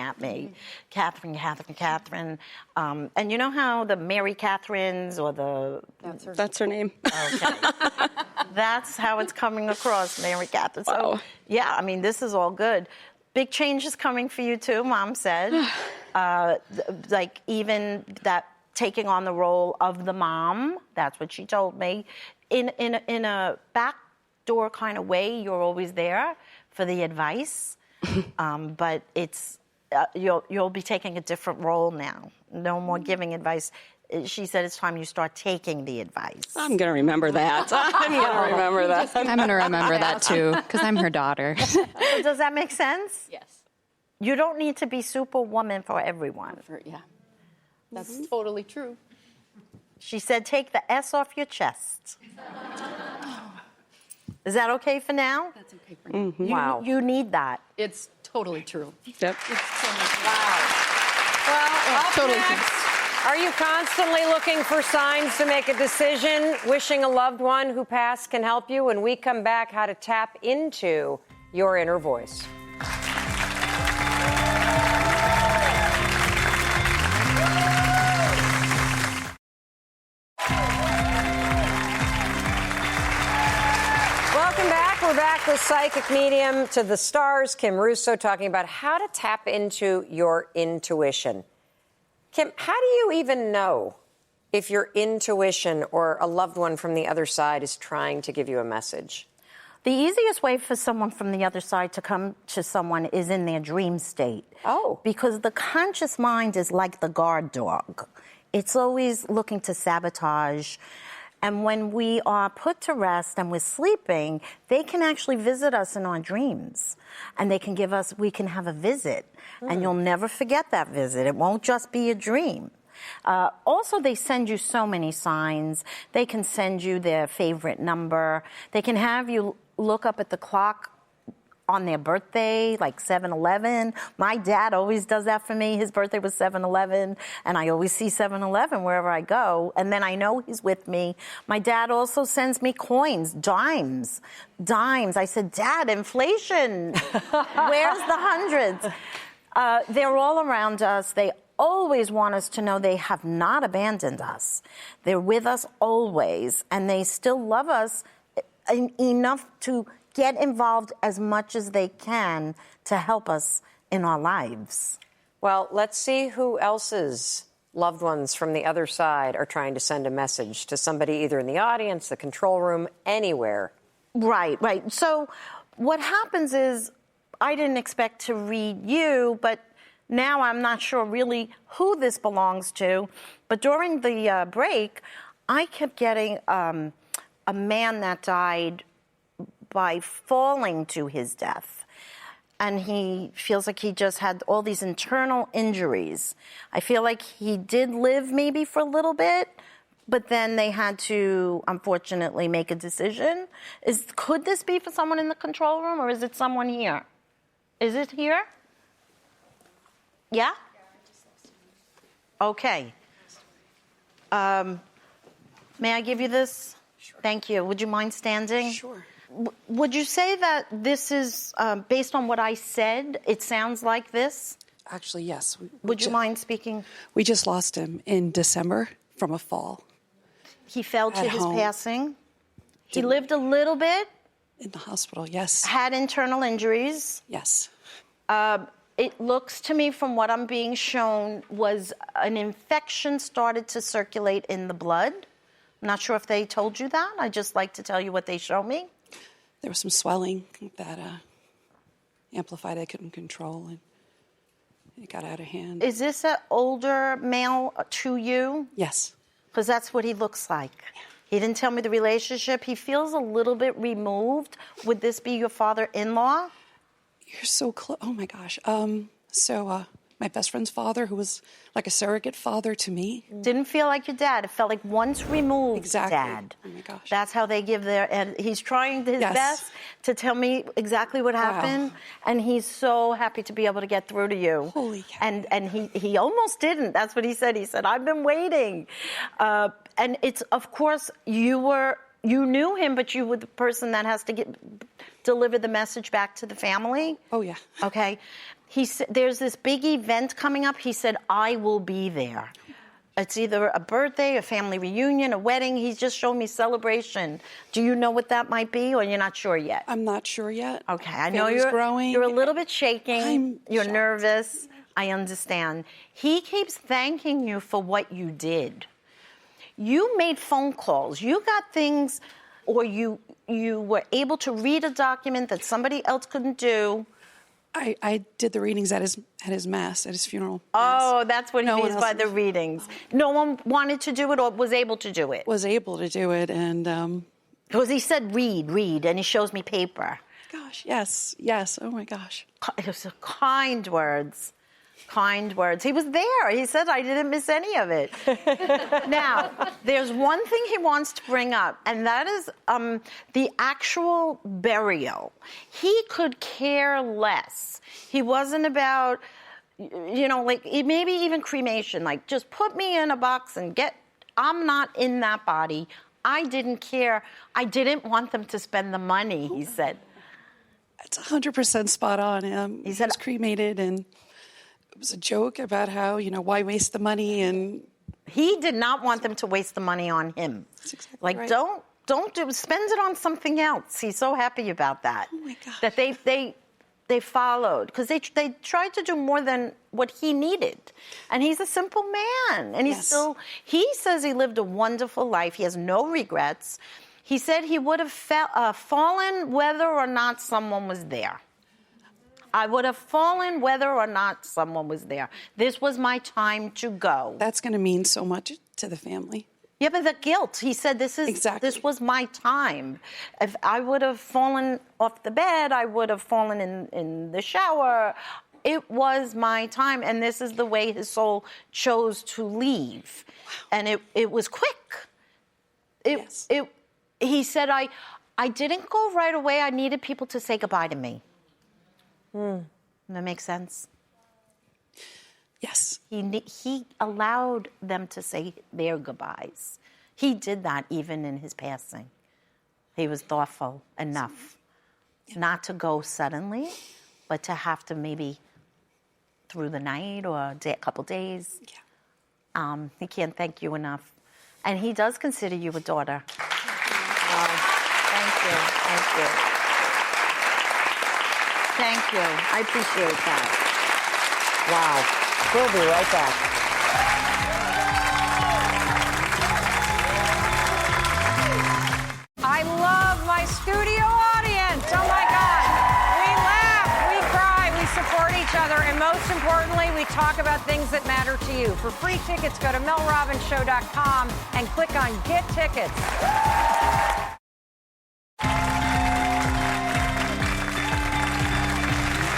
at me. Catherine. And you know how the Mary Catherines or the... That's her name. Okay. That's how it's coming across, Mary Catherine. So, Wow. yeah, I mean, this is all good. Big changes coming for you, too, Mom said. Like, even that taking on the role of the mom, that's what she told me. In a backdoor kind of way, you're always there for the advice. But it's you'll be taking a different role now. No more giving advice. She said it's time you start taking the advice. I'm going to remember that. I'm going to remember that. I'm going to remember that, too, because I'm her daughter. So does that make sense? Yes. You don't need to be superwoman for everyone. Yeah. That's totally true. She said take the S off your chest. Is that okay for now? That's okay for me. Wow. You need that. It's totally true. Yep. Well, up next, are you constantly looking for signs to make a decision? Wishing a loved one who passed can help you. When we come back, how to tap into your inner voice. Welcome back. We're back with psychic medium to the stars, Kim Russo, talking about how to tap into your intuition. Kim, how do you even know if your intuition or a loved one from the other side is trying to give you a message? The easiest way for someone from the other side to come to someone is in their dream state. Oh. Because the conscious mind is like the guard dog. It's always looking to sabotage. And when we are put to rest and we're sleeping, they can actually visit us in our dreams. And we can have a visit. And you'll never forget that visit. It won't just be a dream. Also, they send you so many signs. They can send you their favorite number. They can have you look up at the clock on their birthday, like 7-Eleven. My dad always does that for me. His birthday was 7-Eleven, and I always see 7-Eleven wherever I go, and then I know he's with me. My dad also sends me coins, dimes. I said, Dad, inflation. Where's the hundreds? They're all around us. They always want us to know they have not abandoned us. They're with us always, and they still love us enough to get involved as much as they can to help us in our lives. Well, let's see who else's loved ones from the other side are trying to send a message to somebody either in the audience, the control room, anywhere. Right. So what happens is I didn't expect to read you, but now I'm not sure really who this belongs to. But during the break, I kept getting a man that died by falling to his death. And he feels like he just had all these internal injuries. I feel like he did live maybe for a little bit, but then they had to, unfortunately, make a decision. Could this be for someone in the control room, or is it someone here? Is it here? Yeah? Okay. May I give you this? Sure. Thank you. Would you mind standing? Sure. Would you say that this is, based on what I said, it sounds like this? Actually, yes. Would you mind speaking? We just lost him in December from a fall. He fell to his home. passing. He lived a little bit. In the hospital, yes. Had internal injuries. Yes. It looks to me from what I'm being shown was an infection started to circulate in the blood. I'm not sure if they told you that. I just like to tell you what they show me. There was some swelling that amplified. I couldn't control, and it got out of hand. Is this an older male to you? Yes. Because that's what he looks like. Yeah. He didn't tell me the relationship. He feels a little bit removed. Would this be your father-in-law? You're so close. Oh, my gosh. My best friend's father, who was like a surrogate father to me. Didn't feel like your dad. It felt like once removed exactly. Dad. Oh, my gosh. That's how they give their... And he's trying his best to tell me exactly what happened. Wow. And he's so happy to be able to get through to you. Holy cow. And he almost didn't. That's what he said. He said, I've been waiting. And it's, of course, you knew him, but you were the person that has to deliver the message back to the family. Oh, yeah. Okay. He said, there's this big event coming up. He said, I will be there. It's either a birthday, a family reunion, a wedding. He's just showed me celebration. Do you know what that might be, or you're not sure yet? I'm not sure yet. Okay, I know Family's growing. You're a little bit shaking. You're shocked. nervous. I understand. He keeps thanking you for what you did. You made phone calls. You got things, or you were able to read a document that somebody else couldn't do. I did the readings at his mass, at his funeral. Oh, that's what he No one means by else- the readings. No one wanted to do it or was able to do it. Was able to do it, and Because he said, read, and he shows me paper. gosh, yes. Oh my gosh. It was kind words. Kind words. He was there. He said, I didn't miss any of it. Now, there's one thing he wants to bring up, and that is the actual burial. He could care less. He wasn't about, like maybe even cremation, like just put me in a box and I'm not in that body. I didn't care. I didn't want them to spend the money, he said. It's 100% spot on. He said- was cremated, and it was a joke about how, why waste the money, and He did not want them to waste the money on him. That's exactly like, right. don't spend it on something else. He's so happy about that. Oh my gosh. That they followed, because they tried to do more than what he needed. And he's a simple man. And he says he lived a wonderful life. He has no regrets. He said he would have fallen whether or not someone was there. I would have fallen whether or not someone was there. This was my time to go. that's going to mean so much to the family. Yeah, but the guilt. He said, this was my time. If I would have fallen off the bed, I would have fallen in the shower. It was my time, and this is the way his soul chose to leave. Wow. And it was quick. He said, I didn't go right away. I needed people to say goodbye to me. That makes sense? Yes. He allowed them to say their goodbyes. He did that even in his passing. He was thoughtful enough not to go suddenly, but to have to maybe through the night or a couple days. Yeah. He can't thank you enough. And he does consider you a daughter. Thank you. Thank you. Thank you. I appreciate that. Wow. We'll be right back. I love my studio audience. Oh, my God. We laugh, we cry, we support each other, and most importantly, we talk about things that matter to you. For free tickets, go to melrobbinshow.com and click on Get Tickets.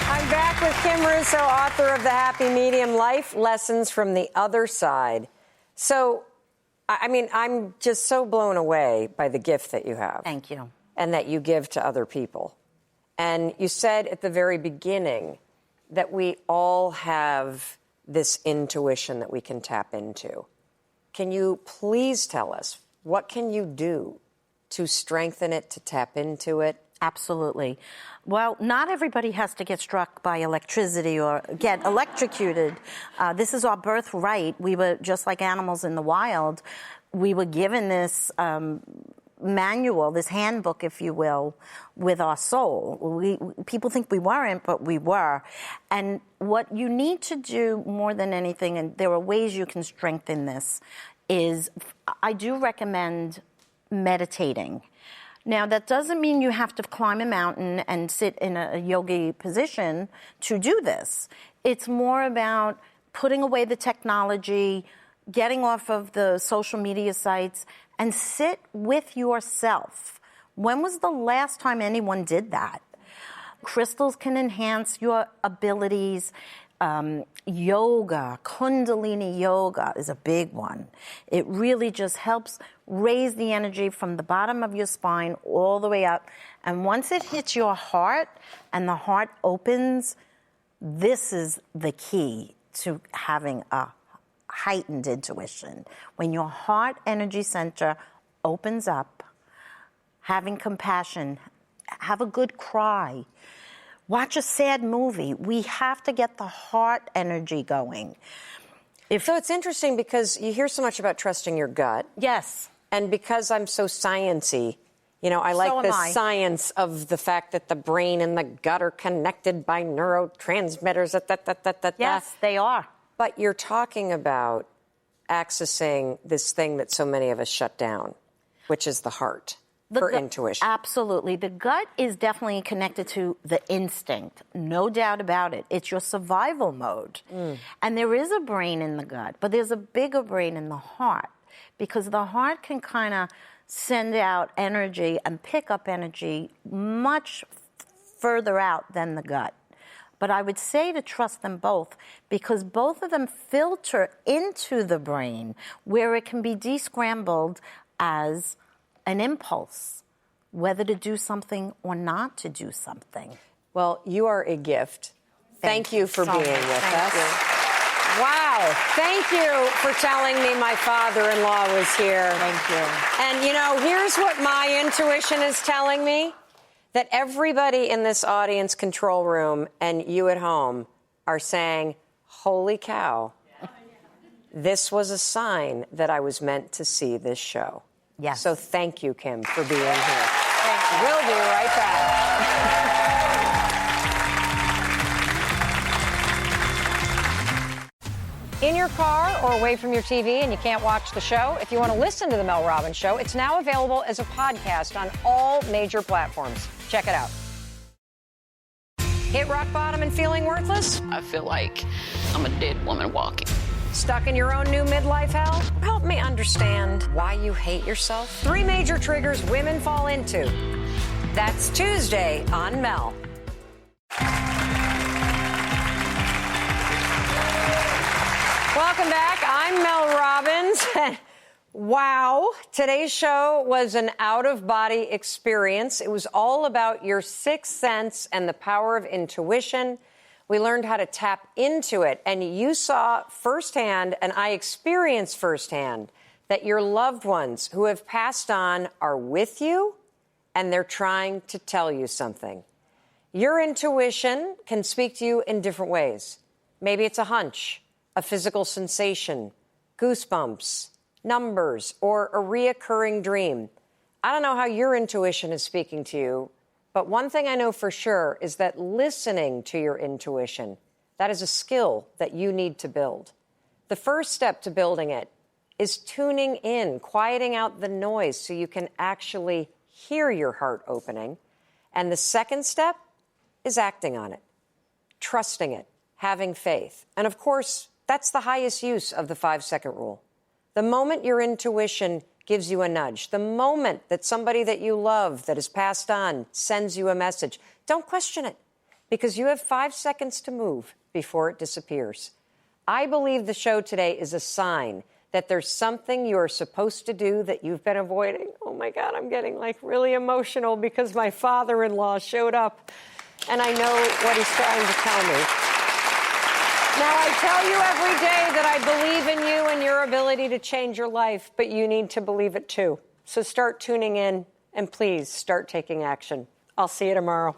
I'm back with Kim Russo, author of The Happy Medium, Life Lessons from the Other Side. So, I mean, I'm just so blown away by the gift that you have. Thank you. And that you give to other people. And you said at the very beginning that we all have this intuition that we can tap into. Can you please tell us, what can you do to strengthen it, to tap into it? Absolutely. Well, not everybody has to get struck by electricity or get electrocuted. This is our birthright. We were just like animals in the wild. We were given this manual, this handbook, if you will, with our soul. People think we weren't, but we were. And what you need to do more than anything, and there are ways you can strengthen this, is I do recommend meditating. Now, that doesn't mean you have to climb a mountain and sit in a yogi position to do this. It's more about putting away the technology, getting off of the social media sites, and sit with yourself. When was the last time anyone did that? Crystals can enhance your abilities. Yoga, Kundalini yoga is a big one. It really just helps raise the energy from the bottom of your spine all the way up. And once it hits your heart and the heart opens, this is the key to having a heightened intuition. When your heart energy center opens up, having compassion, have a good cry, Watch a sad movie. We have to get the heart energy going. So it's interesting because you hear so much about trusting your gut. Yes. And because I'm so sciencey, you know, I like the science of the fact that the brain and the gut are connected by neurotransmitters. Yes, they are. But you're talking about accessing this thing that so many of us shut down, which is the heart for intuition. Absolutely. The gut is definitely connected to the instinct. No doubt about it. It's your survival mode. And there is a brain in the gut, but there's a bigger brain in the heart, because the heart can kind of send out energy and pick up energy much further out than the gut. But I would say to trust them both, because both of them filter into the brain where it can be descrambled as an impulse, whether to do something or not to do something. Well, you are a gift. Thank you for being with us. You. Wow. Thank you for telling me my father-in-law was here. Thank you. And, you know, here's what my intuition is telling me. That everybody in this audience control room and you at home are saying, holy cow, this was a sign that I was meant to see this show. Yes. So thank you, Kim, for being here. We'll be right back. In your car or away from your TV and you can't watch the show, if you want to listen to The Mel Robbins Show, it's now available as a podcast on all major platforms. Check it out. Hit rock bottom and feeling worthless? I feel like I'm a dead woman walking. Stuck in your own new midlife hell? Help me understand why you hate yourself. 3 major triggers women fall into. That's Tuesday on Mel. Welcome back. I'm Mel Robbins. Wow. Today's show was an out-of-body experience. It was all about your sixth sense and the power of intuition. We learned how to tap into it, and you saw firsthand, and I experienced firsthand, that your loved ones who have passed on are with you, and they're trying to tell you something. Your intuition can speak to you in different ways. Maybe it's a hunch, a physical sensation, goosebumps, numbers, or a reoccurring dream. I don't know how your intuition is speaking to you, but one thing I know for sure is that listening to your intuition, that is a skill that you need to build. The first step to building it is tuning in, quieting out the noise so you can actually hear your heart opening. And the second step is acting on it, trusting it, having faith. And of course, that's the highest use of the 5-second rule. The moment your intuition gives you a nudge, the moment that somebody that you love that has passed on sends you a message, don't question it, because you have 5 seconds to move before it disappears. I believe the show today is a sign that there's something you're supposed to do that you've been avoiding. Oh my God, I'm getting like really emotional because my father-in-law showed up and I know what he's trying to tell me. Now, I tell you every day that I believe in you and your ability to change your life, but you need to believe it too. So start tuning in and please start taking action. I'll see you tomorrow.